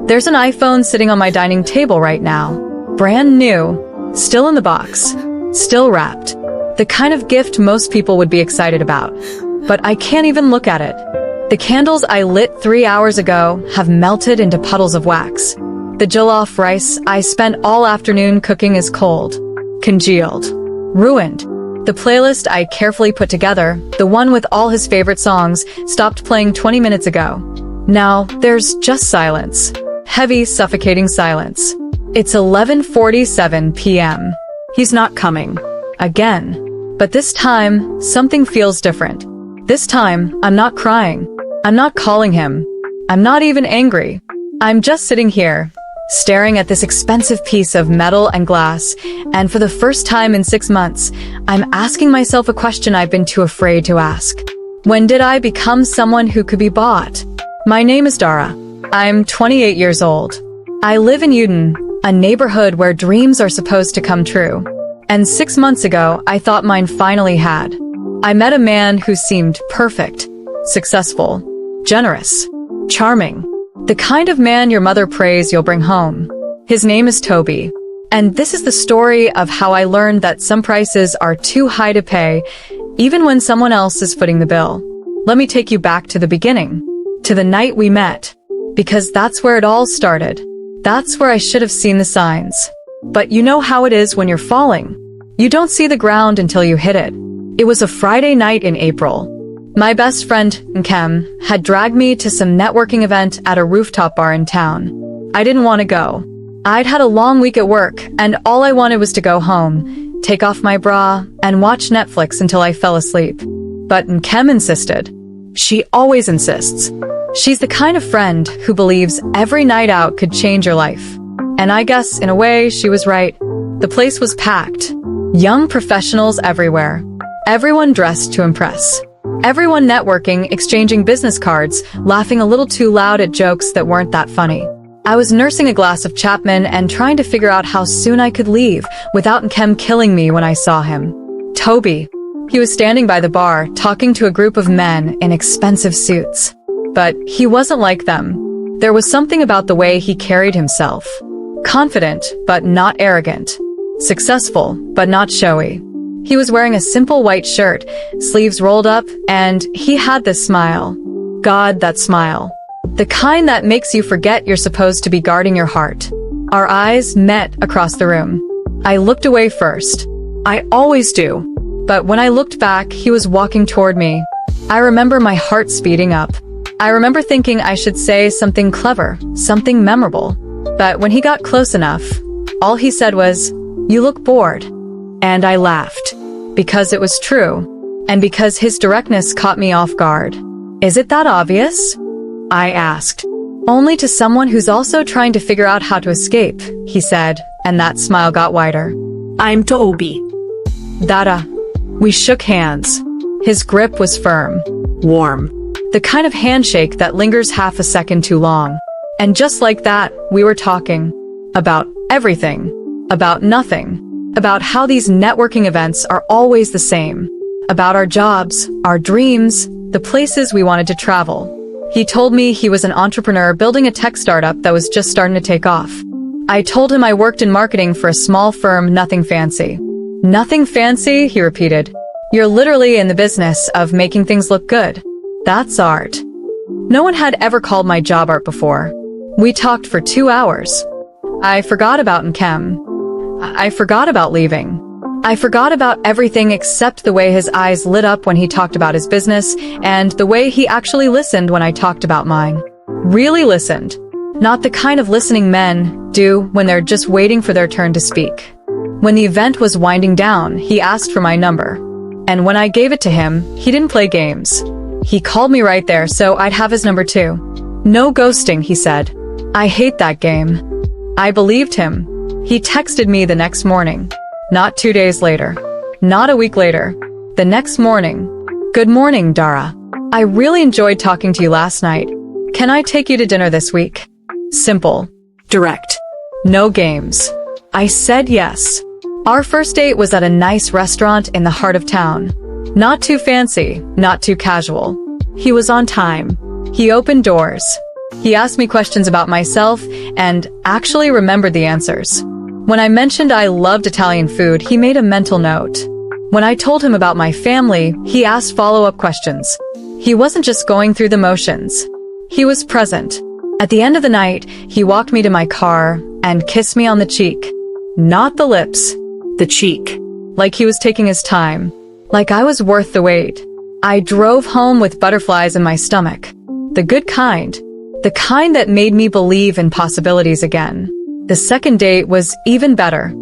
There's an iPhone sitting on my dining table right now. Brand new, still in the box, still wrapped. The kind of gift most people would be excited about. But I can't even look at it. The candles I lit 3 hours ago have melted into puddles of wax. The jollof rice I spent all afternoon cooking is cold, congealed, ruined. The playlist I carefully put together, the one with all his favorite songs, stopped playing 20 minutes ago. Now, there's just silence. Heavy, suffocating silence. It's 11:47 p.m. He's not coming. Again. But this time, something feels different. This time, I'm not crying. I'm not calling him. I'm not even angry. I'm just sitting here, staring at this expensive piece of metal and glass, and for the first time in 6 months, I'm asking myself a question I've been too afraid to ask. When did I become someone who could be bought? My name is Dara. I'm 28 years old. I live in Uden, a neighborhood where dreams are supposed to come true. And 6 months ago, I thought mine finally had. I met a man who seemed perfect, successful, generous, charming. The kind of man your mother prays you'll bring home. His name is Toby. And this is the story of how I learned that some prices are too high to pay, even when someone else is footing the bill. Let me take you back to the beginning, to the night we met, because that's where it all started. That's where I should have seen the signs. But you know how it is when you're falling. You don't see the ground until you hit it. It was a Friday night in April. My best friend, Nkem, had dragged me to some networking event at a rooftop bar in town. I didn't want to go. I'd had a long week at work, and all I wanted was to go home, take off my bra, and watch Netflix until I fell asleep. But Nkem insisted. She always insists. She's the kind of friend who believes every night out could change your life. And I guess, in a way, she was right. The place was packed. Young professionals everywhere. Everyone dressed to impress. Everyone networking, exchanging business cards, laughing a little too loud at jokes that weren't that funny. I was nursing a glass of Chapman and trying to figure out how soon I could leave without Nkem killing me when I saw him. Toby. He was standing by the bar, talking to a group of men in expensive suits. But he wasn't like them. There was something about the way he carried himself. Confident, but not arrogant. Successful, but not showy. He was wearing a simple white shirt, sleeves rolled up, and he had this smile. God, that smile. The kind that makes you forget you're supposed to be guarding your heart. Our eyes met across the room. I looked away first. I always do. But when I looked back, he was walking toward me. I remember my heart speeding up. I remember thinking I should say something clever, something memorable. But when he got close enough, all he said was, "You look bored." And I laughed. Because it was true. And because his directness caught me off guard. Is it that obvious? I asked. Only to someone who's also trying to figure out how to escape, he said, and that smile got wider. I'm Toby. Dara. We shook hands. His grip was firm. Warm. The kind of handshake that lingers half a second too long. And just like that, we were talking. About everything. About nothing. About how these networking events are always the same. About our jobs, our dreams, the places we wanted to travel. He told me he was an entrepreneur building a tech startup that was just starting to take off. I told him I worked in marketing for a small firm, nothing fancy. Nothing fancy, he repeated. You're literally in the business of making things look good. That's art. No one had ever called my job art before. We talked for 2 hours. I forgot about Nkem. I forgot about leaving. I forgot about everything except the way his eyes lit up when he talked about his business and the way he actually listened when I talked about mine. Really listened. Not the kind of listening men do when they're just waiting for their turn to speak. When the event was winding down, he asked for my number. And when I gave it to him, he didn't play games. He called me right there so I'd have his number too. No ghosting, he said. I hate that game. I believed him. He texted me the next morning. Not 2 days later. Not a week later. The next morning. Good morning, Dara. I really enjoyed talking to you last night. Can I take you to dinner this week? Simple. Direct. No games. I said yes. Our first date was at a nice restaurant in the heart of town. Not too fancy, not too casual. He was on time. He opened doors. He asked me questions about myself and actually remembered the answers. When I mentioned I loved Italian food, he made a mental note. When I told him about my family, he asked follow-up questions. He wasn't just going through the motions. He was present. At the end of the night, he walked me to my car and kissed me on the cheek. Not the lips, The cheek. like he was taking his time, like I was worth the wait. I drove home with butterflies in my stomach. The good kind. The kind that made me believe in possibilities again. The second date was even better.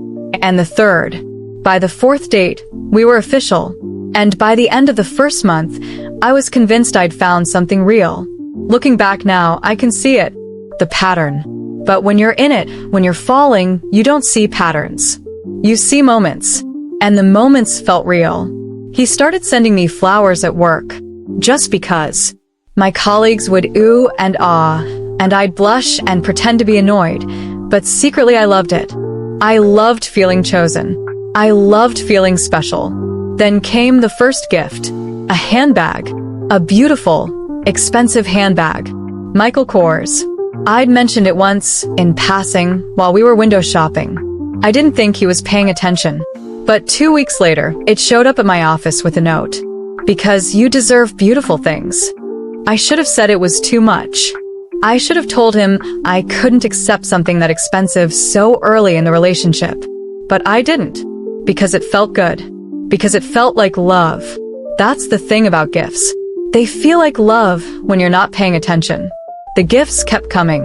And the third. By the fourth date, we were official. And by the end of the first month, I was convinced I'd found something real. Looking back now, I can see it. The pattern. But when you're in it, when you're falling, you don't see patterns. You see moments. And the moments felt real. He started sending me flowers at work. Just because. My colleagues would ooh and ah, and I'd blush and pretend to be annoyed. But secretly I loved it. I loved feeling chosen. I loved feeling special. Then came the first gift. A handbag. A beautiful, expensive handbag. Michael Kors. I'd mentioned it once, in passing, while we were window shopping. I didn't think he was paying attention. But 2 weeks later, it showed up at my office with a note. Because you deserve beautiful things. I should have said it was too much. I should have told him I couldn't accept something that expensive so early in the relationship. But I didn't. Because it felt good. Because it felt like love. That's the thing about gifts. They feel like love when you're not paying attention. The gifts kept coming.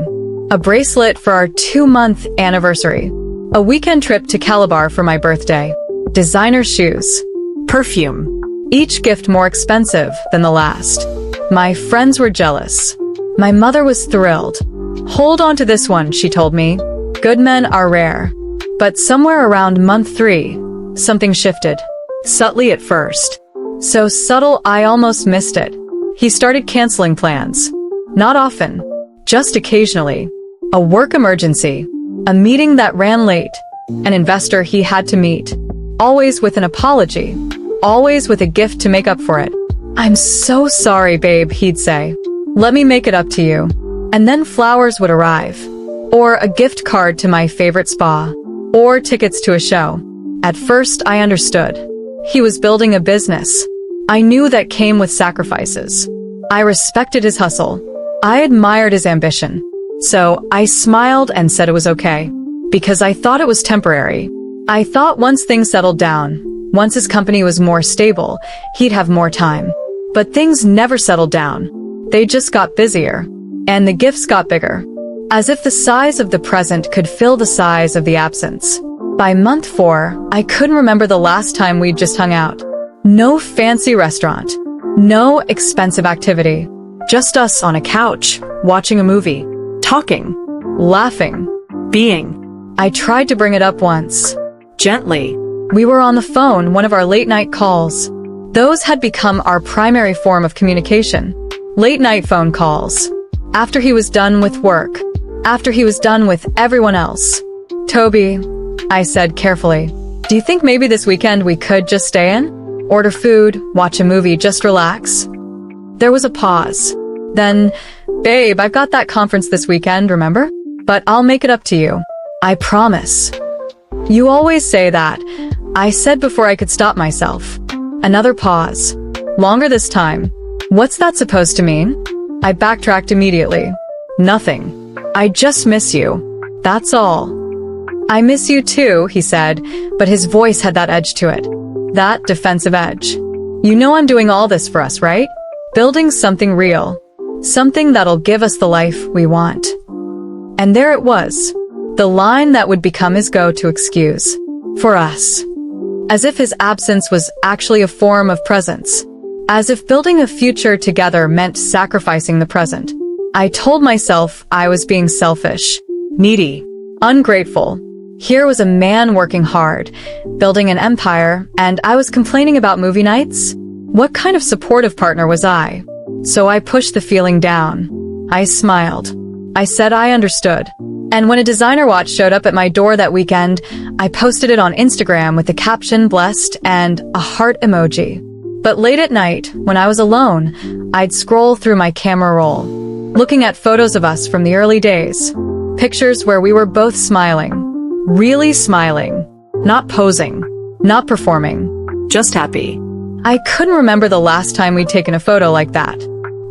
A bracelet for our 2-month anniversary. A weekend trip to Calabar for my birthday. Designer shoes. Perfume. Each gift more expensive than the last. My friends were jealous. My mother was thrilled. Hold on to this one, she told me. Good men are rare. But somewhere around month 3, something shifted. Subtly at first. So subtle I almost missed it. He started canceling plans. Not often. Just occasionally. A work emergency. A meeting that ran late. An investor he had to meet. Always with an apology. Always with a gift to make up for it. I'm so sorry, babe, he'd say. Let me make it up to you. And then flowers would arrive. Or a gift card to my favorite spa. Or tickets to a show. At first, I understood. He was building a business. I knew that came with sacrifices. I respected his hustle. I admired his ambition. So I smiled and said it was okay. Because I thought it was temporary. I thought once things settled down, once his company was more stable, he'd have more time. But things never settled down. They just got busier. And the gifts got bigger. As if the size of the present could fill the size of the absence. By month 4, I couldn't remember the last time we'd just hung out. No fancy restaurant. No expensive activity. Just us on a couch, watching a movie. Talking. Laughing. Being. I tried to bring it up once. Gently. We were on the phone, one of our late-night calls. Those had become our primary form of communication. Late-night phone calls. After he was done with work. After he was done with everyone else. Toby, I said carefully, do you think maybe this weekend we could just stay in? Order food, watch a movie, just relax? There was a pause. Then, babe, I've got that conference this weekend, remember? But I'll make it up to you. I promise. You always say that, I said before I could stop myself. Another pause. Longer this time. What's that supposed to mean? I backtracked immediately. Nothing. I just miss you. That's all. I miss you too, he said, but his voice had that edge to it. That defensive edge. You know I'm doing all this for us, right? Building something real. Something that'll give us the life we want. And there it was. The line that would become his go-to excuse. For us. As if his absence was actually a form of presence. As if building a future together meant sacrificing the present. I told myself I was being selfish, needy, ungrateful. Here was a man working hard, building an empire, and I was complaining about movie nights? What kind of supportive partner was I? So I pushed the feeling down. I smiled. I said I understood. And when a designer watch showed up at my door that weekend, I posted it on Instagram with the caption blessed and a heart emoji. But late at night, when I was alone, I'd scroll through my camera roll. looking at photos of us from the early days. Pictures where we were both smiling. Really smiling. Not posing. Not performing. Just happy. I couldn't remember the last time we'd taken a photo like that.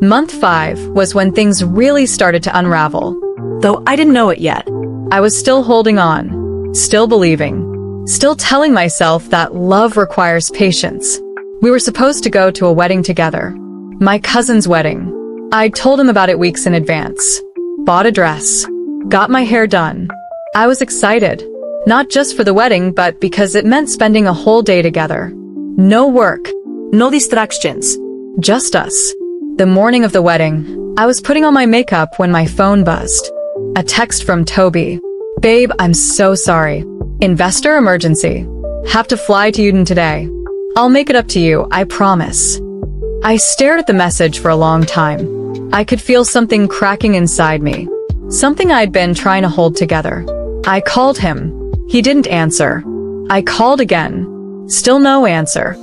Month 5 was when things really started to unravel. Though I didn't know it yet. I was still holding on, still believing, still telling myself that love requires patience. We were supposed to go to a wedding together. My cousin's wedding. I told him about it weeks in advance. Bought a dress. Got my hair done. I was excited. Not just for the wedding, but because it meant spending a whole day together. No work. No distractions. Just us. The morning of the wedding, I was putting on my makeup when my phone buzzed. A text from Toby. Babe, I'm so sorry. Investor emergency. Have to fly to Uden today. I'll make it up to you, I promise. I stared at the message for a long time. I could feel something cracking inside me. Something I'd been trying to hold together. I called him. He didn't answer. I called again. Still no answer.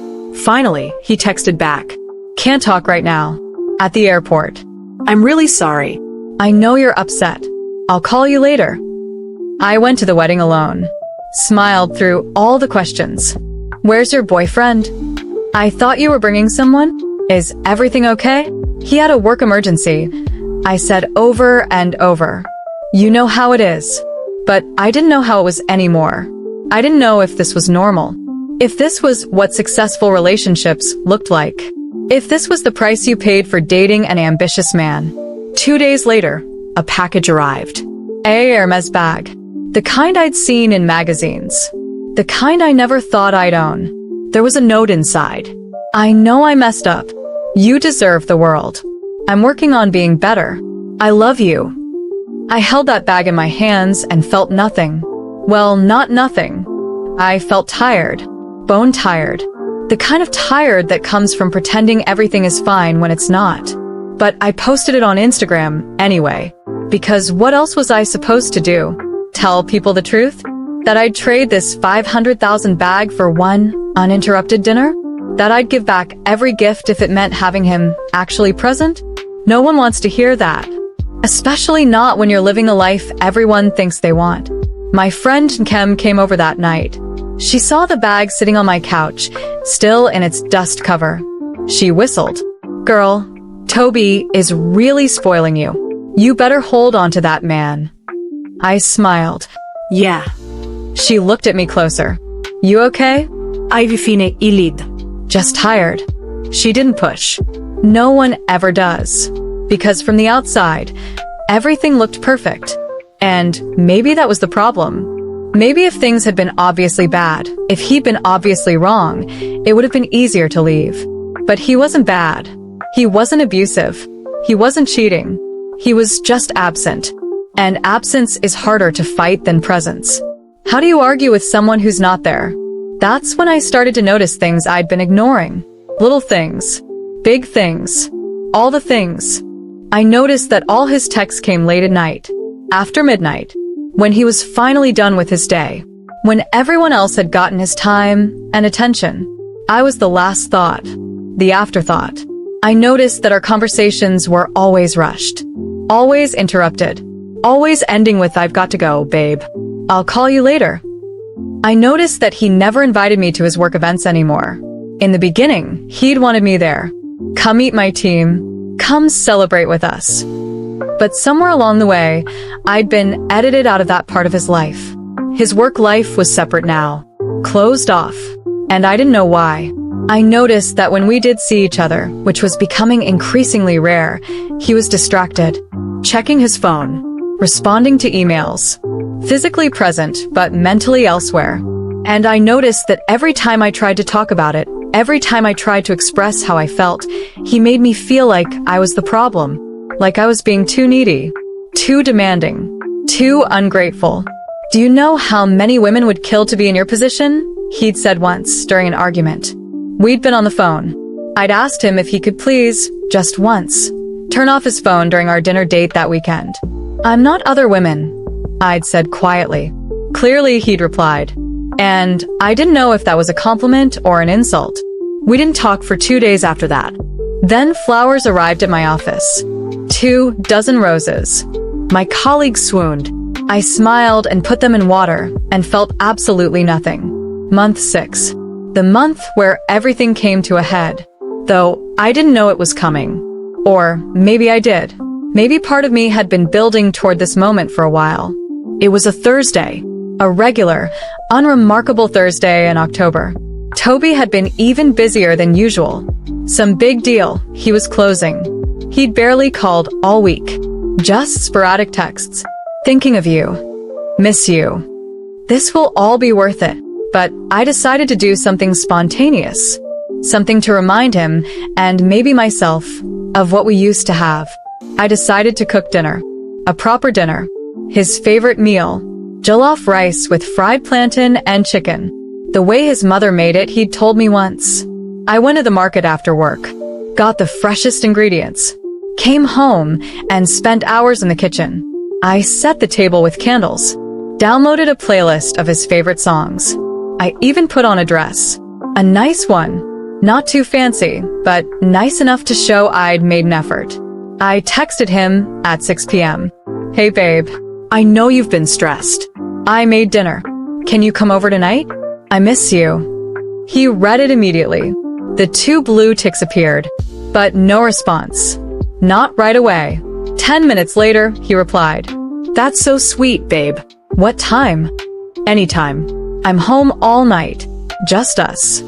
Finally, he texted back. Can't talk right now. At the airport. I'm really sorry. I know you're upset. I'll call you later. I went to the wedding alone. Smiled through all the questions. Where's your boyfriend? I thought you were bringing someone? Is everything okay? He had a work emergency. I said over and over. You know how it is. But I didn't know how it was anymore. I didn't know if this was normal. If this was what successful relationships looked like. If this was the price you paid for dating an ambitious man. 2 days later, a package arrived. A Hermes bag. The kind I'd seen in magazines. The kind I never thought I'd own. There was a note inside. I know I messed up. You deserve the world. I'm working on being better. I love you. I held that bag in my hands and felt nothing. Well, not nothing. I felt tired. Bone tired. The kind of tired that comes from pretending everything is fine when it's not. But I posted it on Instagram anyway. Because what else was I supposed to do? Tell people the truth? That I'd trade this 500,000 bag for one uninterrupted dinner? That I'd give back every gift if it meant having him actually present? No one wants to hear that. Especially not when you're living the life everyone thinks they want. My friend Kem came over that night. She saw the bag sitting on my couch, still in its dust cover. She whistled. Girl, Toby is really spoiling you. You better hold on to that man. I smiled. Yeah. She looked at me closer. You okay? Ivy fine ilid. Just tired. She didn't push. No one ever does. Because from the outside, everything looked perfect. And maybe that was the problem. Maybe if things had been obviously bad, if he'd been obviously wrong, it would have been easier to leave. But he wasn't bad. He wasn't abusive. He wasn't cheating. He was just absent. And absence is harder to fight than presence. How do you argue with someone who's not there? That's when I started to notice things I'd been ignoring. Little things. Big things. All the things. I noticed that all his texts came late at night. After midnight. When he was finally done with his day. When everyone else had gotten his time and attention. I was the last thought. The afterthought. I noticed that our conversations were always rushed. Always interrupted. Always ending with I've got to go, babe. I'll call you later. I noticed that he never invited me to his work events anymore. In the beginning, he'd wanted me there. Come meet my team. Come celebrate with us. But somewhere along the way, I'd been edited out of that part of his life. His work life was separate now. Closed off. And I didn't know why. I noticed that when we did see each other, which was becoming increasingly rare, he was distracted. Checking his phone. Responding to emails. Physically present, but mentally elsewhere. And I noticed that every time I tried to talk about it, every time I tried to express how I felt, he made me feel like I was the problem. Like I was being too needy, too demanding, too ungrateful. Do you know how many women would kill to be in your position? He'd said once during an argument. We'd been on the phone. I'd asked him if he could please, just once, turn off his phone during our dinner date that weekend. I'm not other women, I'd said quietly. Clearly, he'd replied. And I didn't know if that was a compliment or an insult. We didn't talk for 2 days after that. Then flowers arrived at my office. 2 dozen roses. My colleague swooned. I smiled and put them in water and felt absolutely nothing. Month 6. The month where everything came to a head. Though I didn't know it was coming. Or maybe I did. Maybe part of me had been building toward this moment for a while. It was a Thursday. A regular, unremarkable Thursday in October. Toby had been even busier than usual. Some big deal. He was closing. He'd barely called all week. Just sporadic texts. Thinking of you. Miss you. This will all be worth it. But I decided to do something spontaneous. Something to remind him, and maybe myself, of what we used to have. I decided to cook dinner. A proper dinner. His favorite meal. Jollof rice with fried plantain and chicken. The way his mother made it, he'd told me once. I went to the market after work. Got the freshest ingredients. Came home and spent hours in the kitchen. I set the table with candles. Downloaded a playlist of his favorite songs. I even put on a dress. A nice one. Not too fancy, but nice enough to show I'd made an effort. I texted him at 6 p.m. Hey babe, I know you've been stressed. I made dinner. Can you come over tonight? I miss you. He read it immediately. The 2 blue ticks appeared, but no response. Not right away. 10 minutes later, he replied. That's so sweet, babe. What time? Anytime. I'm home all night. Just us.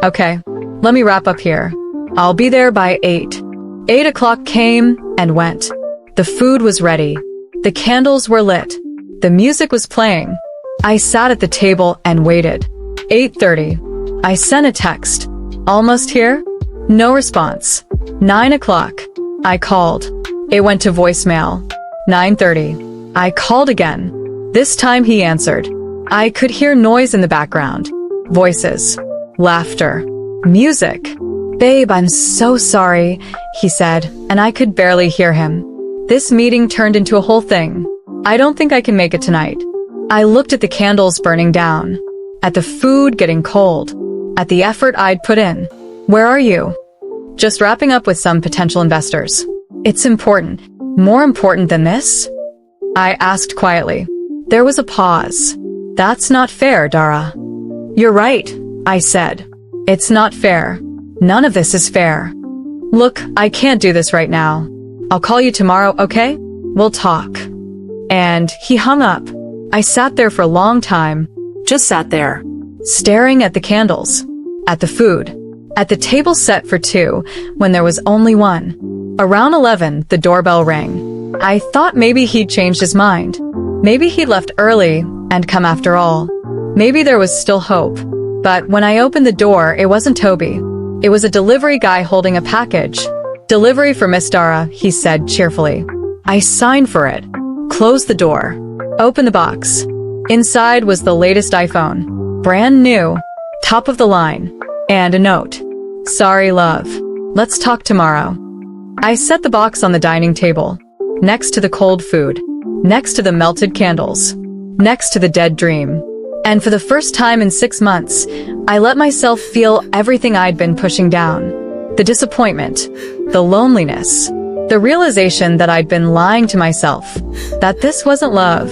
Okay, let me wrap up here. I'll be there by 8. 8 o'clock came and went. The food was ready. The candles were lit. The music was playing. I sat at the table and waited. 8:30. I sent a text. Almost here? No response. 9 o'clock. I called. It went to voicemail. 9:30. I called again. This time he answered. I could hear noise in the background. Voices. Laughter. Music. Babe, I'm so sorry, he said, and I could barely hear him. This meeting turned into a whole thing. I don't think I can make it tonight. I looked at the candles burning down. At the food getting cold. At the effort I'd put in. Where are you? Just wrapping up with some potential investors. It's important. More important than this? I asked quietly. There was a pause. That's not fair, Dara. You're right, I said. It's not fair. None of this is fair. Look, I can't do this right now. I'll call you tomorrow, okay? We'll talk. And he hung up. I sat there for a long time. Just sat there. Staring at the candles. At the food. At the table set for 2, when there was only 1. Around 11, the doorbell rang. I thought maybe he'd changed his mind. Maybe he'd left early and come after all. Maybe there was still hope. But when I opened the door, it wasn't Toby. It was a delivery guy holding a package. Delivery for Miss Dara, he said cheerfully. I signed for it. Closed the door. Opened the box. Inside was the latest iPhone. Brand new. Top of the line. And a note. Sorry, love. Let's talk tomorrow. I set the box on the dining table. Next to the cold food. Next to the melted candles. Next to the dead dream. And for the first time in 6 months, I let myself feel everything I'd been pushing down. The disappointment. The loneliness. The realization that I'd been lying to myself. That this wasn't love.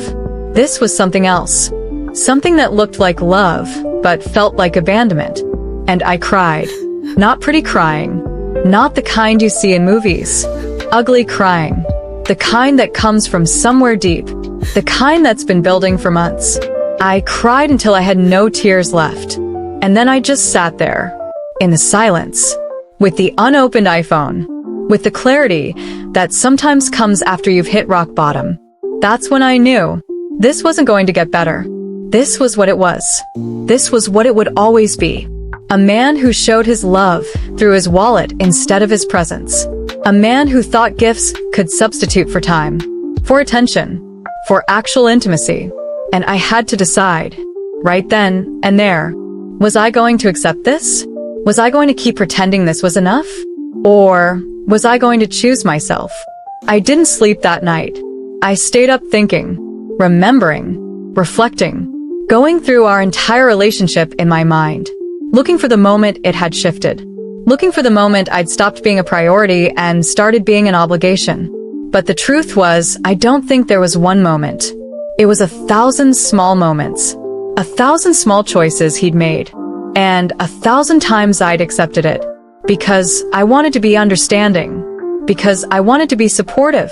This was something else. Something that looked like love, but felt like abandonment. And I cried. Not pretty crying. Not the kind you see in movies. Ugly crying. The kind that comes from somewhere deep. The kind that's been building for months. I cried until I had no tears left. And then I just sat there. In the silence. With the unopened iPhone. With the clarity that sometimes comes after you've hit rock bottom. That's when I knew. This wasn't going to get better. This was what it was. This was what it would always be. A man who showed his love through his wallet instead of his presence. A man who thought gifts could substitute for time. For attention. For actual intimacy. And I had to decide. Right then and there. Was I going to accept this? Was I going to keep pretending this was enough? Or was I going to choose myself? I didn't sleep that night. I stayed up thinking. Remembering. Reflecting. Going through our entire relationship in my mind. Looking for the moment it had shifted. looking for the moment I'd stopped being a priority and started being an obligation. But the truth was, I don't think there was one moment. It was 1,000 small moments. 1,000 small choices he'd made. And 1,000 times I'd accepted it. Because I wanted to be understanding. Because I wanted to be supportive.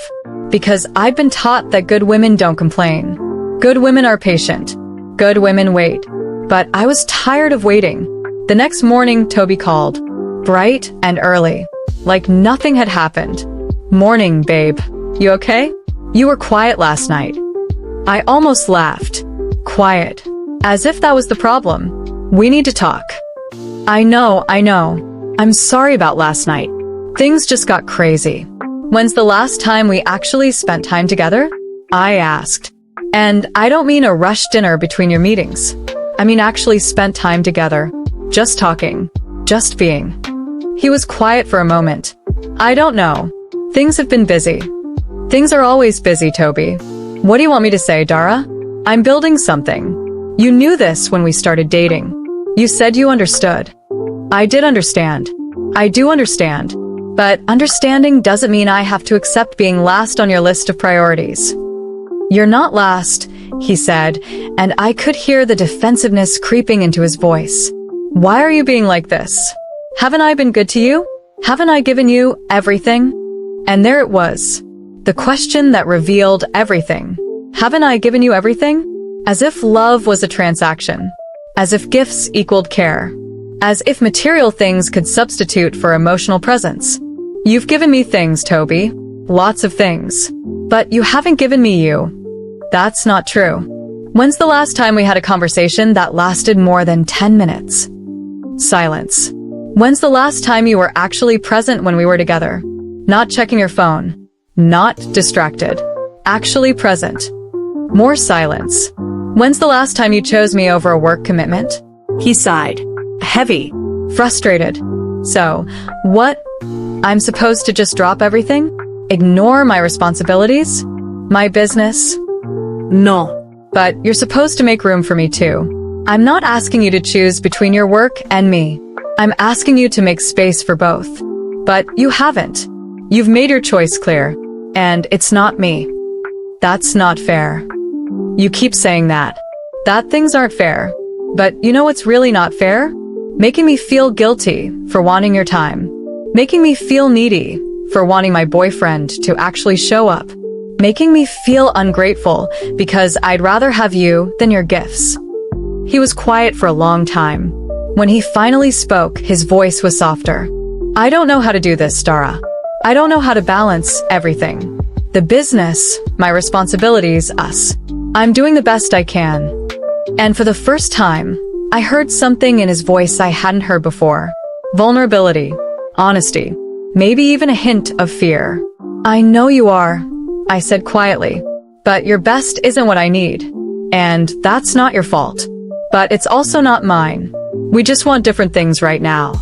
Because I'd been taught that good women don't complain. Good women are patient. Good women wait. But I was tired of waiting. The next morning, Toby called. Bright and early. Like nothing had happened. Morning, babe. You okay? You were quiet last night. I almost laughed. Quiet. As if that was the problem. We need to talk. I know. I'm sorry about last night. Things just got crazy. When's the last time we actually spent time together? I asked. And I don't mean a rushed dinner between your meetings. I mean actually spent time together. Just talking. Just being. He was quiet for a moment. I don't know. Things have been busy. Things are always busy, Toby. What do you want me to say, Dara? I'm building something. You knew this when we started dating. You said you understood. I did understand. I do understand. But understanding doesn't mean I have to accept being last on your list of priorities. You're not last, he said, and I could hear the defensiveness creeping into his voice. Why are you being like this? Haven't I been good to you? Haven't I given you everything? And there it was. The question that revealed everything. Haven't I given you everything? As if love was a transaction. As if gifts equaled care. As if material things could substitute for emotional presence. You've given me things, Toby. Lots of things. But you haven't given me you. That's not true. When's the last time we had a conversation that lasted more than 10 minutes? Silence. When's the last time you were actually present when we were together? Not checking your phone. Not distracted. Actually present. More silence. When's the last time you chose me over a work commitment? He sighed. Heavy. Frustrated. So, what? I'm supposed to just drop everything? Ignore my responsibilities? My business? No. But you're supposed to make room for me too. I'm not asking you to choose between your work and me. I'm asking you to make space for both. But you haven't. You've made your choice clear. And it's not me. That's not fair. You keep saying that. That things aren't fair. But you know what's really not fair? Making me feel guilty for wanting your time. Making me feel needy for wanting my boyfriend to actually show up. Making me feel ungrateful because I'd rather have you than your gifts. He was quiet for a long time. When he finally spoke, his voice was softer. I don't know how to do this, Dara. I don't know how to balance everything. The business, my responsibilities, us. I'm doing the best I can. And for the first time, I heard something in his voice I hadn't heard before. Vulnerability. Honesty. Maybe even a hint of fear. I know you are, I said quietly. But your best isn't what I need. And that's not your fault. But it's also not mine. We just want different things right now.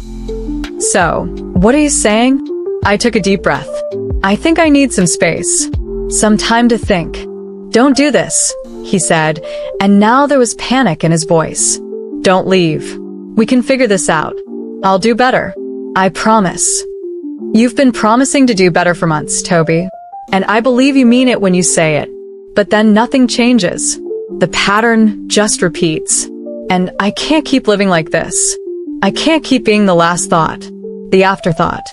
So, what are you saying? I took a deep breath. I think I need some space. Some time to think. Don't do this, he said, and now there was panic in his voice. Don't leave. We can figure this out. I'll do better. I promise. You've been promising to do better for months, Toby. And I believe you mean it when you say it. But then nothing changes. The pattern just repeats. And I can't keep living like this. I can't keep being the last thought. The afterthought.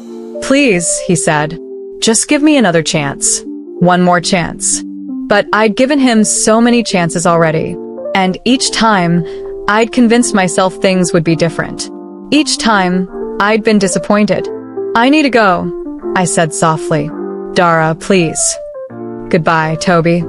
Please, he said. Just give me another chance. One more chance. But I'd given him so many chances already. And each time, I'd convinced myself things would be different. Each time, I'd been disappointed. I need to go, I said softly. Dara, please. Goodbye, Toby.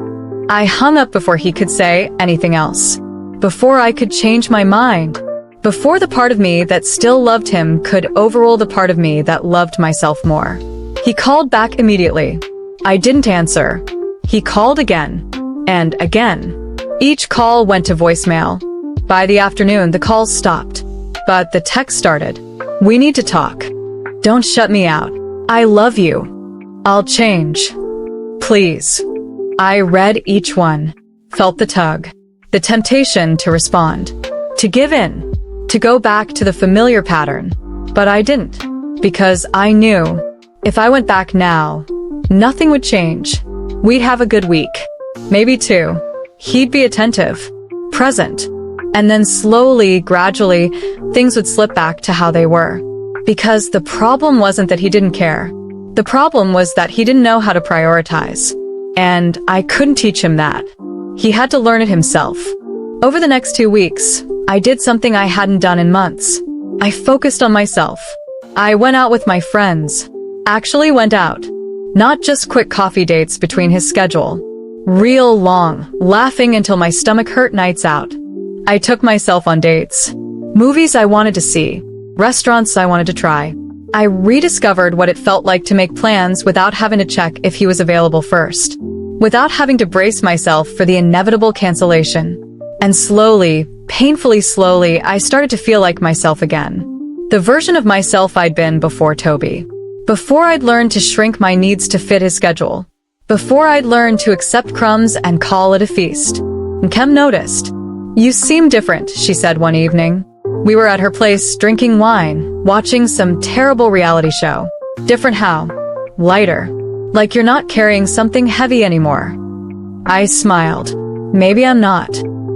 I hung up before he could say anything else. Before I could change my mind. Before the part of me that still loved him could overrule the part of me that loved myself more. He called back immediately. I didn't answer. He called again. And again. Each call went to voicemail. By the afternoon, the calls stopped. But the text started. We need to talk. Don't shut me out. I love you. I'll change. Please. I read each one. Felt the tug. The temptation to respond. To give in. To go back to the familiar pattern. But I didn't. Because I knew if I went back now, nothing would change. We'd have a good week. Maybe two. He'd be attentive, present, and then slowly, gradually, things would slip back to how they were. Because the problem wasn't that he didn't care. The problem was that he didn't know how to prioritize. And I couldn't teach him that. He had to learn it himself. Over the next 2 weeks, I did something I hadn't done in months. I focused on myself. I went out with my friends. Actually went out. Not just quick coffee dates between his schedule. Real long, laughing until my stomach hurt nights out. I took myself on dates. Movies I wanted to see. Restaurants I wanted to try. I rediscovered what it felt like to make plans without having to check if he was available first. Without having to brace myself for the inevitable cancellation. And slowly, painfully slowly, I started to feel like myself again. The version of myself I'd been before Toby. Before I'd learned to shrink my needs to fit his schedule. Before I'd learned to accept crumbs and call it a feast. And Kem noticed. "You seem different," she said one evening. We were at her place drinking wine, watching some terrible reality show. Different how? Lighter. Like you're not carrying something heavy anymore. I smiled. Maybe I'm not.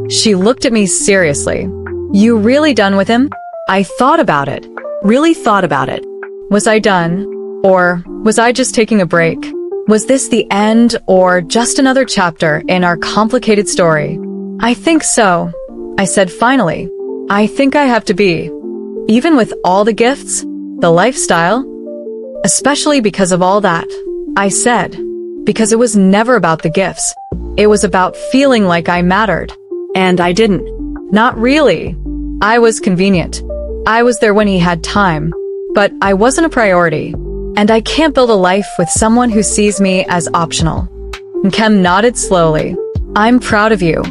She looked at me seriously. "You really done with him?" I thought about it. Really thought about it. Was I done? Or was I just taking a break? Was this the end or just another chapter in our complicated story? "I think so," I said finally. "I think I have to be. Even with all the gifts, the lifestyle." Especially because of all that, I said. Because it was never about the gifts. It was about feeling like I mattered. And I didn't. Not really. I was convenient. I was there when he had time. But I wasn't a priority. And I can't build a life with someone who sees me as optional. And Kem nodded slowly. "I'm proud of you."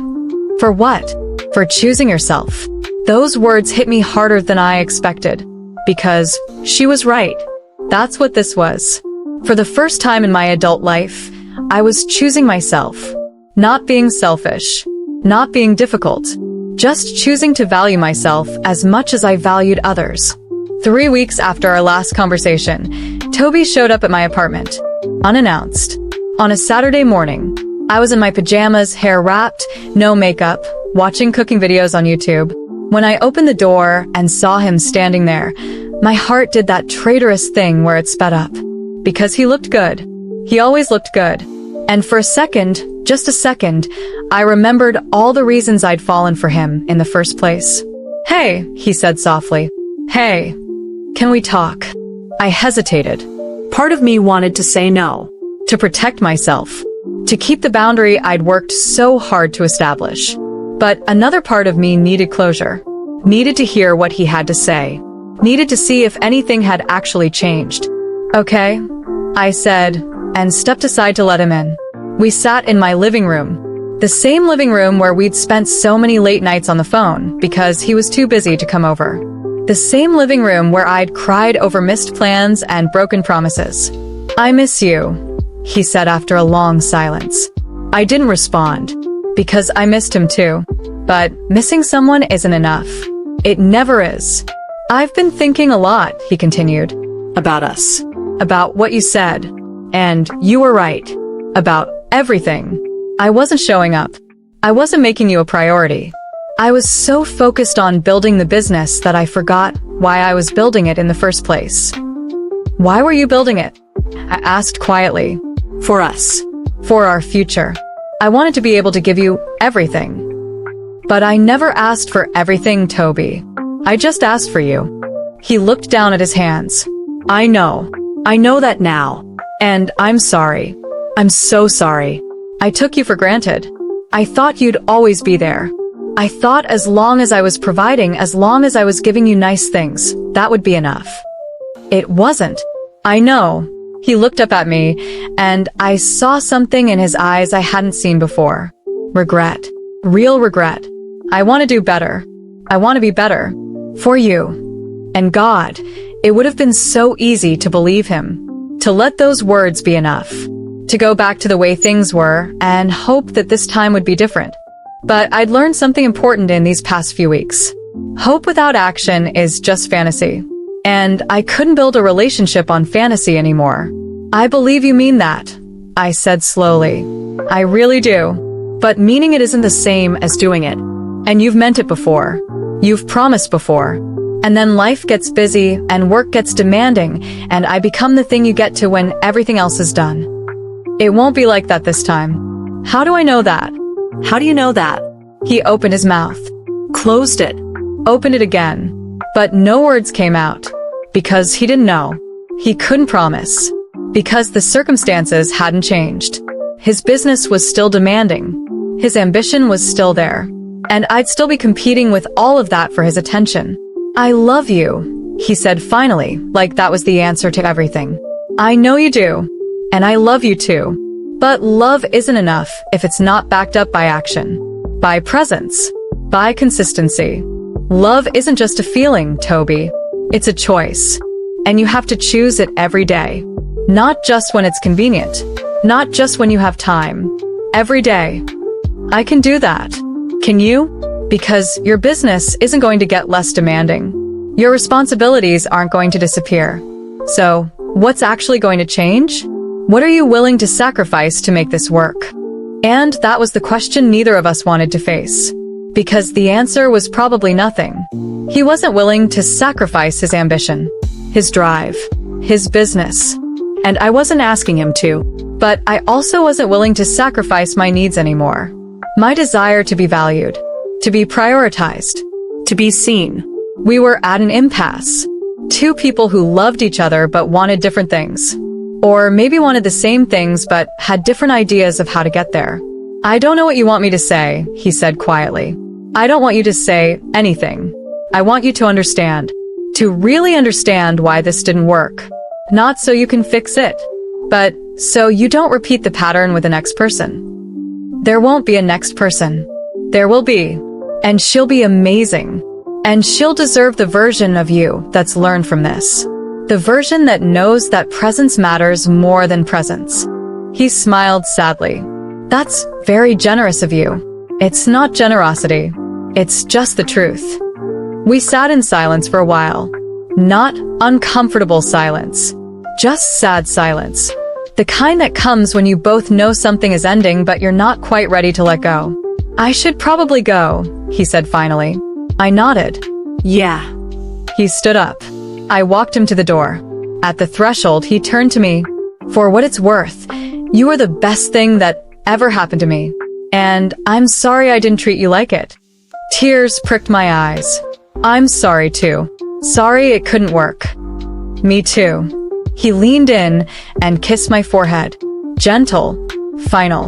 For what? For choosing yourself. Those words hit me harder than I expected. Because she was right. That's what this was. For the first time in my adult life, I was choosing myself. Not being selfish. Not being difficult. Just choosing to value myself as much as I valued others. 3 weeks after our last conversation, Toby showed up at my apartment. Unannounced. On a Saturday morning. I was in my pajamas, hair wrapped, no makeup, watching cooking videos on YouTube. When I opened the door and saw him standing there, my heart did that traitorous thing where it sped up. Because he looked good. He always looked good. And for a second, just a second, I remembered all the reasons I'd fallen for him in the first place. "Hey," he said softly. "Hey, can we talk?" I hesitated. Part of me wanted to say no. To protect myself. To keep the boundary I'd worked so hard to establish. But another part of me needed closure. Needed to hear what he had to say. Needed to see if anything had actually changed. "Okay," I said, and stepped aside to let him in. We sat in my living room. The same living room where we'd spent so many late nights on the phone because he was too busy to come over. The same living room where I'd cried over missed plans and broken promises. "I miss you," he said after a long silence. I didn't respond. Because I missed him too. But missing someone isn't enough. It never is. "I've been thinking a lot," he continued. "About us. About what you said. And you were right. About everything. I wasn't showing up. I wasn't making you a priority. I was so focused on building the business that I forgot why I was building it in the first place." "Why were you building it?" I asked quietly. "For us. For our future. I wanted to be able to give you everything." But I never asked for everything, Toby. I just asked for you. He looked down at his hands. I know that now. And I'm sorry. I'm so sorry. I took you for granted. I thought you'd always be there. I thought as long as I was providing, as long as I was giving you nice things, that would be enough. It wasn't. I know. He looked up at me, and I saw something in his eyes I hadn't seen before. Regret. Real regret. I want to do better. I want to be better. For you. And God, it would have been so easy to believe him. To let those words be enough. To go back to the way things were, and hope that this time would be different. But I'd learned something important in these past few weeks. Hope without action is just fantasy. And I couldn't build a relationship on fantasy anymore. I believe you mean that, I said slowly. I really do. But meaning it isn't the same as doing it. And you've meant it before. You've promised before. And then life gets busy and work gets demanding, and I become the thing you get to when everything else is done. It won't be like that this time. How do I know that? How do you know that? He opened his mouth. Closed it. Opened it again. But no words came out. Because he didn't know. He couldn't promise. Because the circumstances hadn't changed. His business was still demanding. His ambition was still there. And I'd still be competing with all of that for his attention. I love you, he said finally, like that was the answer to everything. I know you do. And I love you too. But love isn't enough if it's not backed up by action. By presence. By consistency. Love isn't just a feeling, Toby. It's a choice. And you have to choose it every day. Not just when it's convenient. Not just when you have time. Every day. I can do that. Can you? Because your business isn't going to get less demanding. Your responsibilities aren't going to disappear. So, what's actually going to change? What are you willing to sacrifice to make this work? And that was the question neither of us wanted to face. Because the answer was probably nothing. He wasn't willing to sacrifice his ambition, his drive, his business. And I wasn't asking him to. But I also wasn't willing to sacrifice my needs anymore. My desire to be valued. To be prioritized. To be seen. We were at an impasse. Two people who loved each other but wanted different things. Or maybe wanted the same things but had different ideas of how to get there. I don't know what you want me to say, he said quietly. I don't want you to say anything. I want you to understand. To really understand why this didn't work. Not so you can fix it, but so you don't repeat the pattern with the next person. There won't be a next person. There will be. And she'll be amazing. And she'll deserve the version of you that's learned from this. The version that knows that presence matters more than presence. He smiled sadly. That's very generous of you. It's not generosity. It's just the truth. We sat in silence for a while. Not uncomfortable silence. Just sad silence. The kind that comes when you both know something is ending but you're not quite ready to let go. I should probably go, he said finally. I nodded. Yeah. He stood up. I walked him to the door. At the threshold, he turned to me. For what it's worth, you are the best thing that ever happened to me. And I'm sorry I didn't treat you like it. Tears pricked my eyes. I'm sorry too. Sorry it couldn't work. Me too. He leaned in and kissed my forehead. Gentle. Final.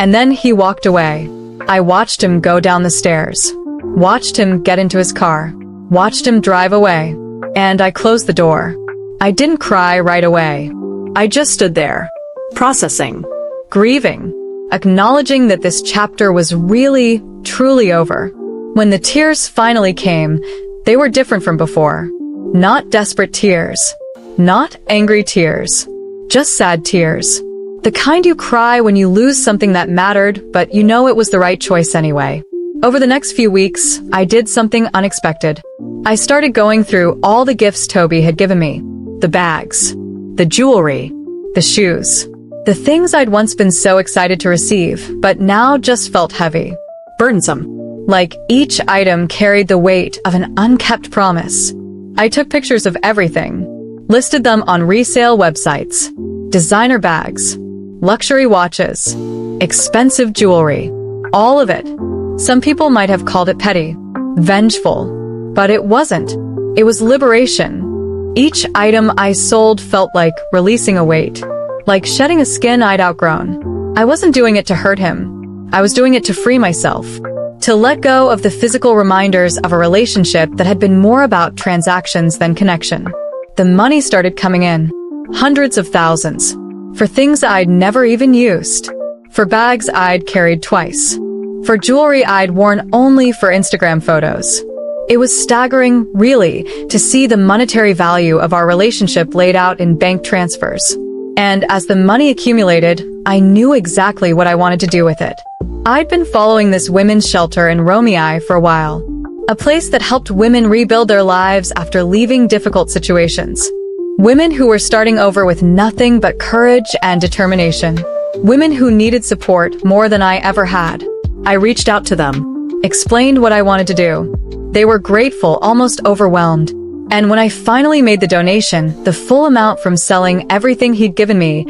And then he walked away. I watched him go down the stairs. Watched him get into his car. Watched him drive away. And I closed the door. I didn't cry right away. I just stood there. Processing. Grieving. Acknowledging that this chapter was really, truly over. When the tears finally came, they were different from before. Not desperate tears. Not angry tears. Just sad tears. The kind you cry when you lose something that mattered, but you know it was the right choice anyway. Over the next few weeks, I did something unexpected. I started going through all the gifts Toby had given me. The bags. The jewelry. The shoes. The things I'd once been so excited to receive, but now just felt heavy. Burdensome. Like each item carried the weight of an unkept promise. I took pictures of everything. Listed them on resale websites. Designer bags. Luxury watches. Expensive jewelry. All of it. Some people might have called it petty. Vengeful. But it wasn't. It was liberation. Each item I sold felt like releasing a weight. Like shedding a skin I'd outgrown. I wasn't doing it to hurt him. I was doing it to free myself. To let go of the physical reminders of a relationship that had been more about transactions than connection. The money started coming in. Hundreds of thousands. For things I'd never even used. For bags I'd carried twice. For jewelry I'd worn only for Instagram photos. It was staggering, really, to see the monetary value of our relationship laid out in bank transfers. And as the money accumulated, I knew exactly what I wanted to do with it. I'd been following this women's shelter in Romei for a while. A place that helped women rebuild their lives after leaving difficult situations. Women who were starting over with nothing but courage and determination. Women who needed support more than I ever had. I reached out to them. Explained what I wanted to do. They were grateful, almost overwhelmed. And when I finally made the donation, the full amount from selling everything he'd given me,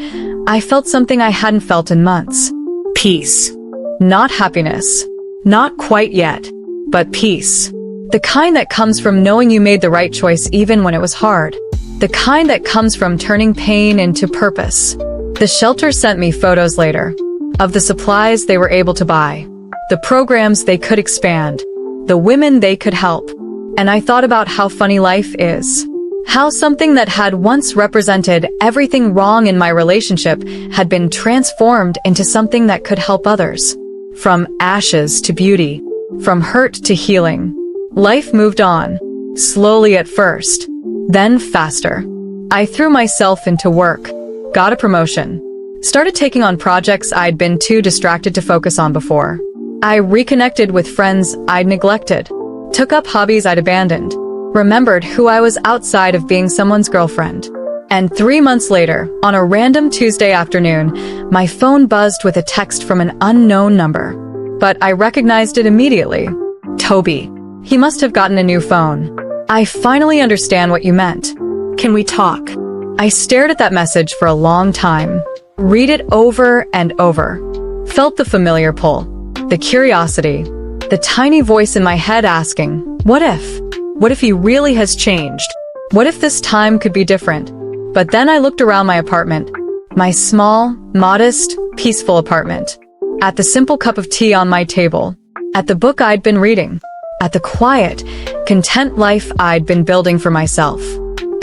I felt something I hadn't felt in months. Peace. Not happiness. Not quite yet. But peace. The kind that comes from knowing you made the right choice even when it was hard. The kind that comes from turning pain into purpose. The shelter sent me photos later of the supplies they were able to buy, the programs they could expand, the women they could help. And I thought about how funny life is. How something that had once represented everything wrong in my relationship had been transformed into something that could help others. From ashes to beauty. From hurt to healing. Life moved on. Slowly at first. Then faster. I threw myself into work. Got a promotion. Started taking on projects I'd been too distracted to focus on before. I reconnected with friends I'd neglected. Took up hobbies I'd abandoned. Remembered who I was outside of being someone's girlfriend. And 3 months later, on a random Tuesday afternoon, my phone buzzed with a text from an unknown number. But I recognized it immediately. Toby. He must have gotten a new phone. I finally understand what you meant. Can we talk? I stared at that message for a long time. Read it over and over. Felt the familiar pull. The curiosity. The tiny voice in my head asking, what if? What if he really has changed? What if this time could be different? But then I looked around my apartment. My small, modest, peaceful apartment. At the simple cup of tea on my table. At the book I'd been reading. At the quiet, content life I'd been building for myself.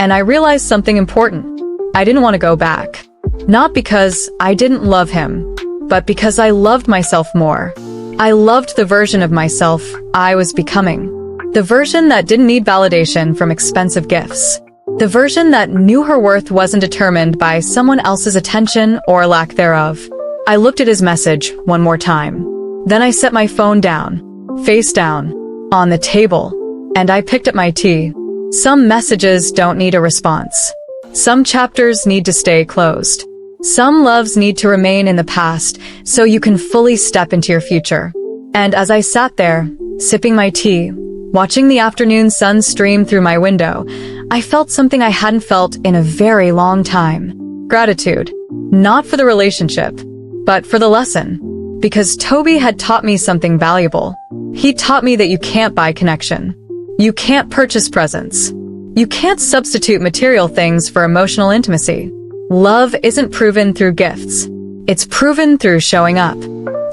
And I realized something important. I didn't want to go back. Not because I didn't love him, but because I loved myself more. I loved the version of myself I was becoming. The version that didn't need validation from expensive gifts. The version that knew her worth wasn't determined by someone else's attention or lack thereof. I looked at his message one more time. Then I set my phone down, face down, on the table, and I picked up my tea. Some messages don't need a response. Some chapters need to stay closed. Some loves need to remain in the past so you can fully step into your future. And as I sat there, sipping my tea, watching the afternoon sun stream through my window, I felt something I hadn't felt in a very long time. Gratitude. Not for the relationship, but for the lesson. Because Toby had taught me something valuable. He taught me that you can't buy connection. You can't purchase presence. You can't substitute material things for emotional intimacy. Love isn't proven through gifts. It's proven through showing up.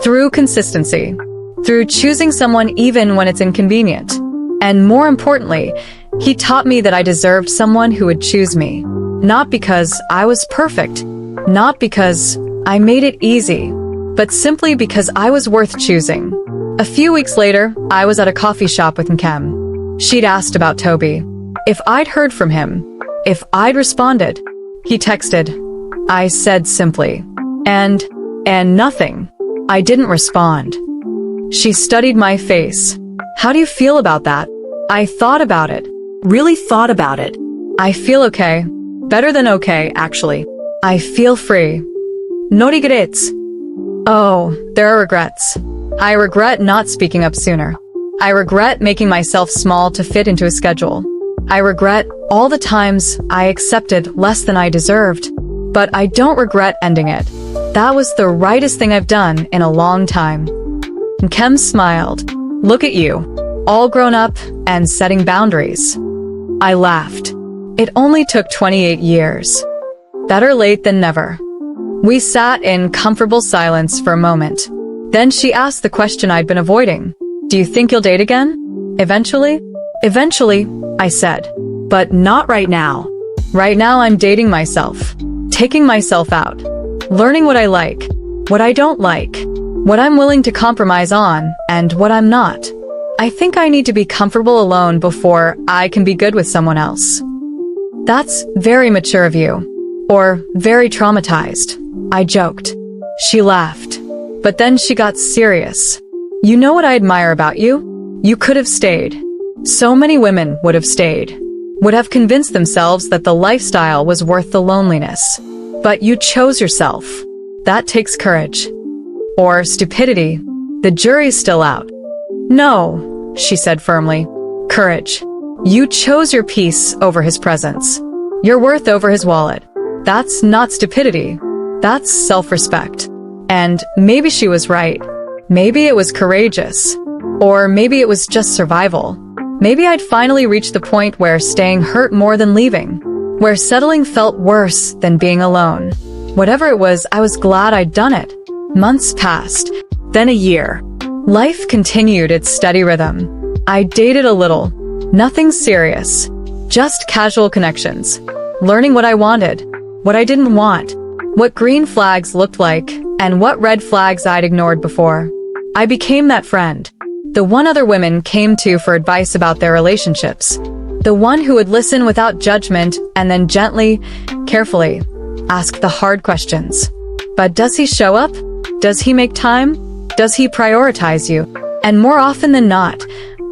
Through consistency. Through choosing someone even when it's inconvenient. And more importantly, he taught me that I deserved someone who would choose me. Not because I was perfect. Not because I made it easy. But simply because I was worth choosing. A few weeks later, I was at a coffee shop with Nkem. She'd asked about Toby. If I'd heard from him. If I'd responded. He texted. I said simply. And nothing. I didn't respond. She studied my face. How do you feel about that? I thought about it. Really thought about it. I feel okay. Better than okay, actually. I feel free. No regrets. Oh, there are regrets. I regret not speaking up sooner. I regret making myself small to fit into a schedule. I regret all the times I accepted less than I deserved. But I don't regret ending it. That was the rightest thing I've done in a long time. Nkem smiled. Look at you. All grown up and setting boundaries. I laughed. It only took 28 years. Better late than never. We sat in comfortable silence for a moment. Then she asked the question I'd been avoiding. Do you think you'll date again? Eventually? Eventually, I said. But not right now. Right now I'm dating myself. Taking myself out. Learning what I like. What I don't like. What I'm willing to compromise on, and what I'm not. I think I need to be comfortable alone before I can be good with someone else. That's very mature of you. Or very traumatized. I joked. She laughed. But then she got serious. You know what I admire about you? You could have stayed. So many women would have stayed, would have convinced themselves that the lifestyle was worth the loneliness. But you chose yourself. That takes courage. Or stupidity. The jury's still out. No, she said firmly. Courage. You chose your peace over his presence. Your worth over his wallet. That's not stupidity. That's self-respect. And maybe she was right. Maybe it was courageous. Or maybe it was just survival. Maybe I'd finally reached the point where staying hurt more than leaving. Where settling felt worse than being alone. Whatever it was, I was glad I'd done it. Months passed. Then a year. Life continued its steady rhythm. I dated a little. Nothing serious. Just casual connections. Learning what I wanted. What I didn't want. What green flags looked like, and what red flags I'd ignored before. I became that friend. The one other women came to for advice about their relationships. The one who would listen without judgment and then gently, carefully, ask the hard questions. But does he show up? Does he make time? Does he prioritize you? And more often than not,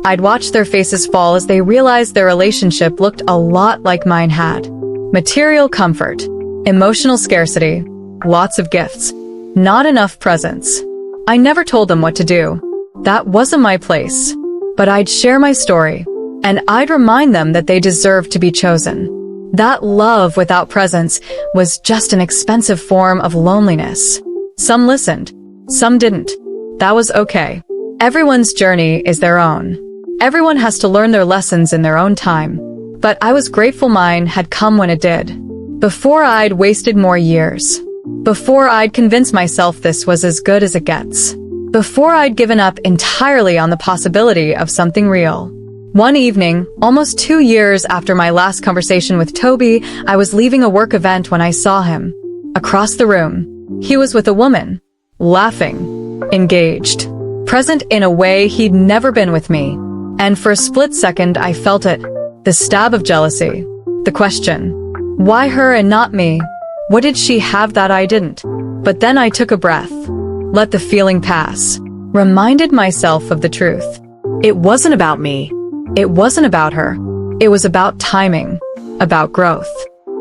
I'd watch their faces fall as they realized their relationship looked a lot like mine had. Material comfort. Emotional scarcity, lots of gifts, not enough presence. I never told them what to do. That wasn't my place. But I'd share my story, and I'd remind them that they deserved to be chosen. That love without presence was just an expensive form of loneliness. Some listened, some didn't. That was okay. Everyone's journey is their own. Everyone has to learn their lessons in their own time. But I was grateful mine had come when it did. Before I'd wasted more years. Before I'd convinced myself this was as good as it gets. Before I'd given up entirely on the possibility of something real. One evening, almost 2 years after my last conversation with Toby, I was leaving a work event when I saw him. Across the room. He was with a woman. Laughing. Engaged. Present in a way he'd never been with me. And for a split second I felt it. The stab of jealousy. The question. Why her and not me? What did she have that I didn't? But then I took a breath. Let the feeling pass. Reminded myself of the truth. It wasn't about me. It wasn't about her. It was about timing. About growth.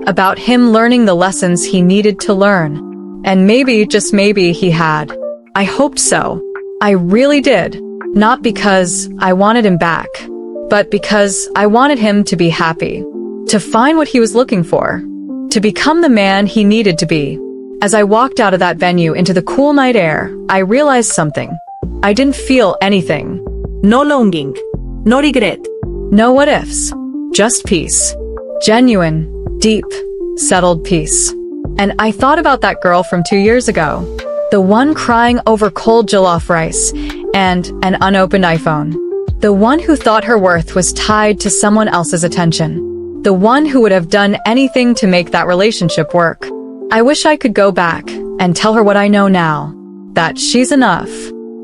About him learning the lessons he needed to learn. And maybe, just maybe, he had. I hoped so. I really did. Not because I wanted him back, but because I wanted him to be happy. To find what he was looking for. To become the man he needed to be. As I walked out of that venue into the cool night air, I realized something. I didn't feel anything. No longing. No regret. No what ifs. Just peace. Genuine, deep, settled peace. And I thought about that girl from 2 years ago. The one crying over cold jollof rice and an unopened iPhone. The one who thought her worth was tied to someone else's attention. The one who would have done anything to make that relationship work. I wish I could go back and tell her what I know now. That she's enough.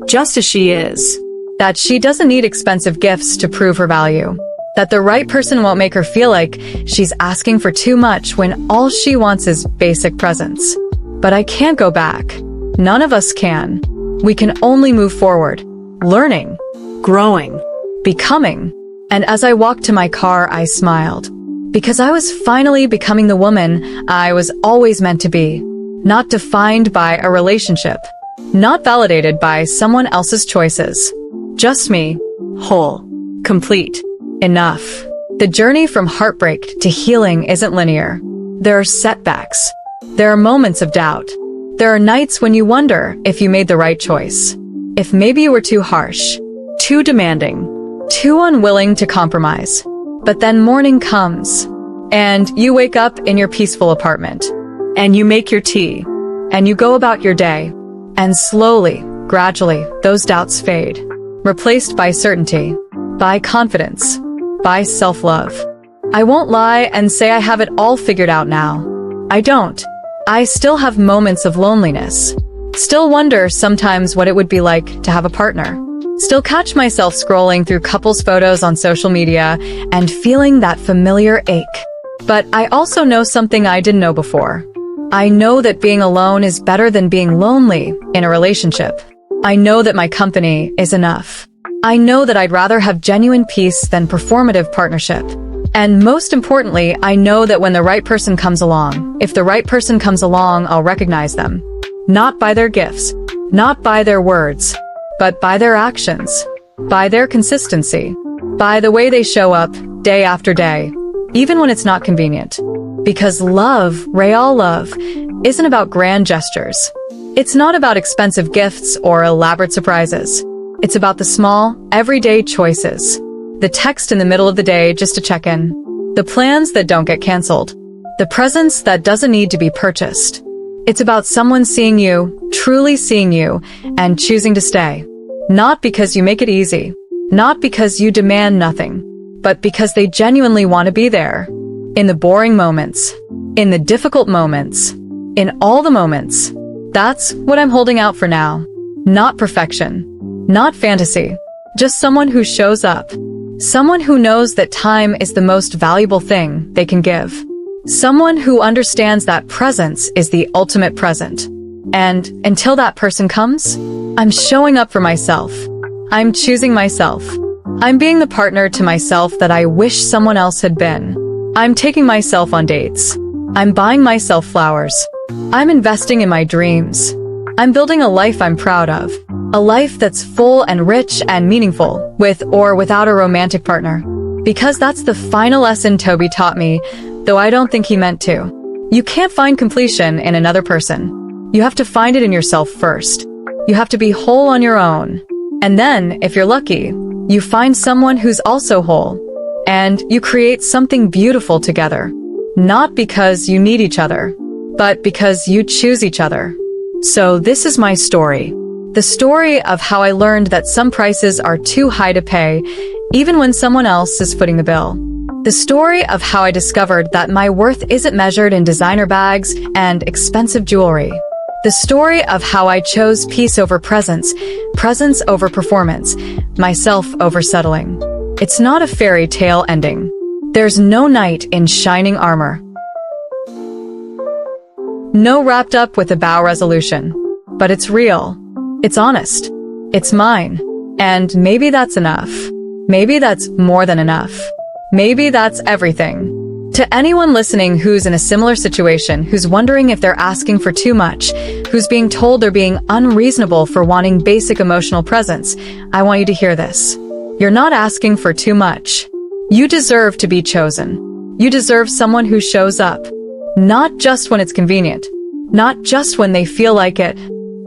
Just as she is. That she doesn't need expensive gifts to prove her value. That the right person won't make her feel like she's asking for too much when all she wants is basic presence. But I can't go back. None of us can. We can only move forward. Learning. Growing. Becoming. And as I walked to my car, I smiled. Because I was finally becoming the woman I was always meant to be. Not defined by a relationship. Not validated by someone else's choices. Just me. Whole. Complete. Enough. The journey from heartbreak to healing isn't linear. There are setbacks. There are moments of doubt. There are nights when you wonder if you made the right choice. If maybe you were too harsh. Too demanding. Too unwilling to compromise. But then morning comes, and you wake up in your peaceful apartment, and you make your tea, and you go about your day, and slowly, gradually, those doubts fade, replaced by certainty, by confidence, by self-love. I won't lie and say I have it all figured out now. I don't. I still have moments of loneliness. Still wonder sometimes what it would be like to have a partner. Still catch myself scrolling through couples' photos on social media and feeling that familiar ache. But I also know something I didn't know before. I know that being alone is better than being lonely in a relationship. I know that my company is enough. I know that I'd rather have genuine peace than performative partnership. And most importantly, I know that when the right person comes along, if the right person comes along, I'll recognize them. Not by their gifts, not by their words, but by their actions, by their consistency, by the way they show up day after day, even when it's not convenient. Because love, real love, isn't about grand gestures. It's not about expensive gifts or elaborate surprises. It's about the small, everyday choices. The text in the middle of the day just to check in. The plans that don't get canceled. The presence that doesn't need to be purchased. It's about someone seeing you, truly seeing you, and choosing to stay. Not because you make it easy. Not because you demand nothing. But because they genuinely want to be there. In the boring moments. In the difficult moments. In all the moments. That's what I'm holding out for now. Not perfection. Not fantasy. Just someone who shows up. Someone who knows that time is the most valuable thing they can give. Someone who understands that presence is the ultimate present. And until that person comes, I'm showing up for myself. I'm choosing myself. I'm being the partner to myself that I wish someone else had been. I'm taking myself on dates. I'm buying myself flowers. I'm investing in my dreams. I'm building a life I'm proud of. A life that's full and rich and meaningful, with or without a romantic partner. Because that's the final lesson Toby taught me, though I don't think he meant to. You can't find completion in another person. You have to find it in yourself first. You have to be whole on your own. And then, if you're lucky, you find someone who's also whole. And you create something beautiful together. Not because you need each other, but because you choose each other. So this is my story. The story of how I learned that some prices are too high to pay, even when someone else is footing the bill. The story of how I discovered that my worth isn't measured in designer bags and expensive jewelry. The story of how I chose peace over presence, presence over performance, myself over settling. It's not a fairy tale ending. There's no knight in shining armor. No wrapped up with a bow resolution. But it's real. It's honest. It's mine. And maybe that's enough. Maybe that's more than enough. Maybe that's everything. To anyone listening who's in a similar situation, who's wondering if they're asking for too much, who's being told they're being unreasonable for wanting basic emotional presence, I want you to hear this. You're not asking for too much. You deserve to be chosen. You deserve someone who shows up. Not just when it's convenient. Not just when they feel like it.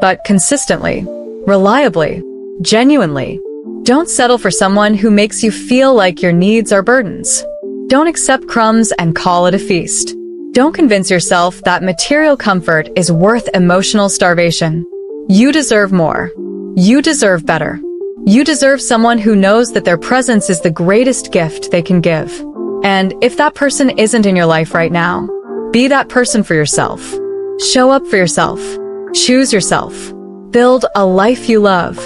But consistently, reliably, genuinely. Don't settle for someone who makes you feel like your needs are burdens. Don't accept crumbs and call it a feast. Don't convince yourself that material comfort is worth emotional starvation. You deserve more. You deserve better. You deserve someone who knows that their presence is the greatest gift they can give. And if that person isn't in your life right now, be that person for yourself. Show up for yourself. Choose yourself. Build a life you love.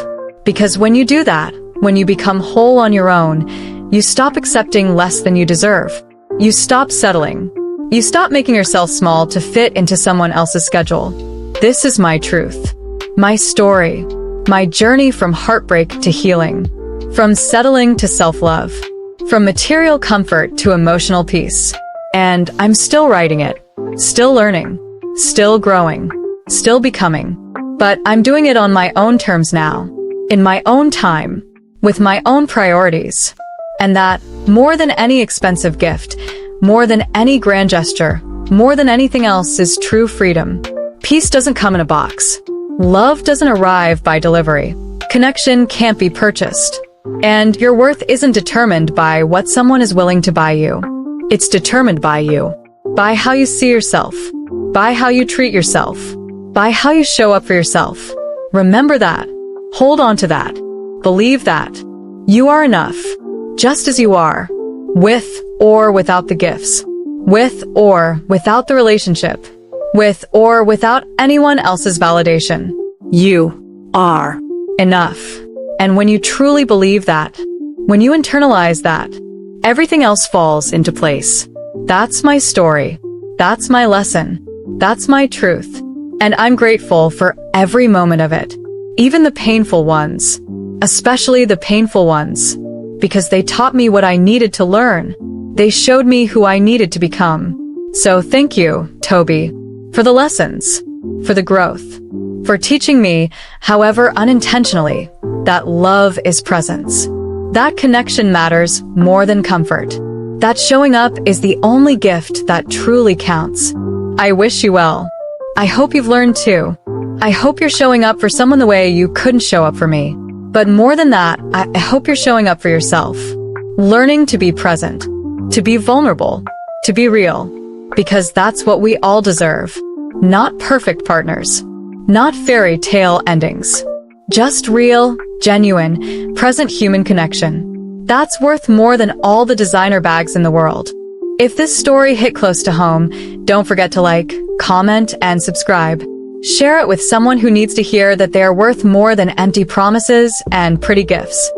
Because when you do that, when you become whole on your own, you stop accepting less than you deserve. You stop settling. You stop making yourself small to fit into someone else's schedule. This is my truth. My story. My journey from heartbreak to healing. From settling to self-love. From material comfort to emotional peace. And I'm still writing it. Still learning. Still growing. Still becoming. But I'm doing it on my own terms now. In my own time. With my own priorities. And that, more than any expensive gift, more than any grand gesture, more than anything else, is true freedom. Peace doesn't come in a box. Love doesn't arrive by delivery. Connection can't be purchased. And your worth isn't determined by what someone is willing to buy you. It's determined by you. By how you see yourself. By how you treat yourself. By how you show up for yourself. Remember that. Hold on to that. Believe that. You are enough. Just as you are. With or without the gifts. With or without the relationship. With or without anyone else's validation. You are enough. And when you truly believe that, when you internalize that, everything else falls into place. That's my story. That's my lesson. That's my truth. And I'm grateful for every moment of it. Even the painful ones. especially the painful ones, because they taught me what I needed to learn. They showed me who I needed to become. So thank you, Toby, for the lessons, for the growth, for teaching me, however unintentionally, that love is presence. That connection matters more than comfort. That showing up is the only gift that truly counts. I wish you well. I hope you've learned too. I hope you're showing up for someone the way you couldn't show up for me. But more than that, I hope you're showing up for yourself. Learning to be present, to be vulnerable, to be real. Because that's what we all deserve. Not perfect partners. Not fairy tale endings. Just real, genuine, present human connection. That's worth more than all the designer bags in the world. If this story hit close to home, don't forget to like, comment, and subscribe. Share it with someone who needs to hear that they are worth more than empty promises and pretty gifts.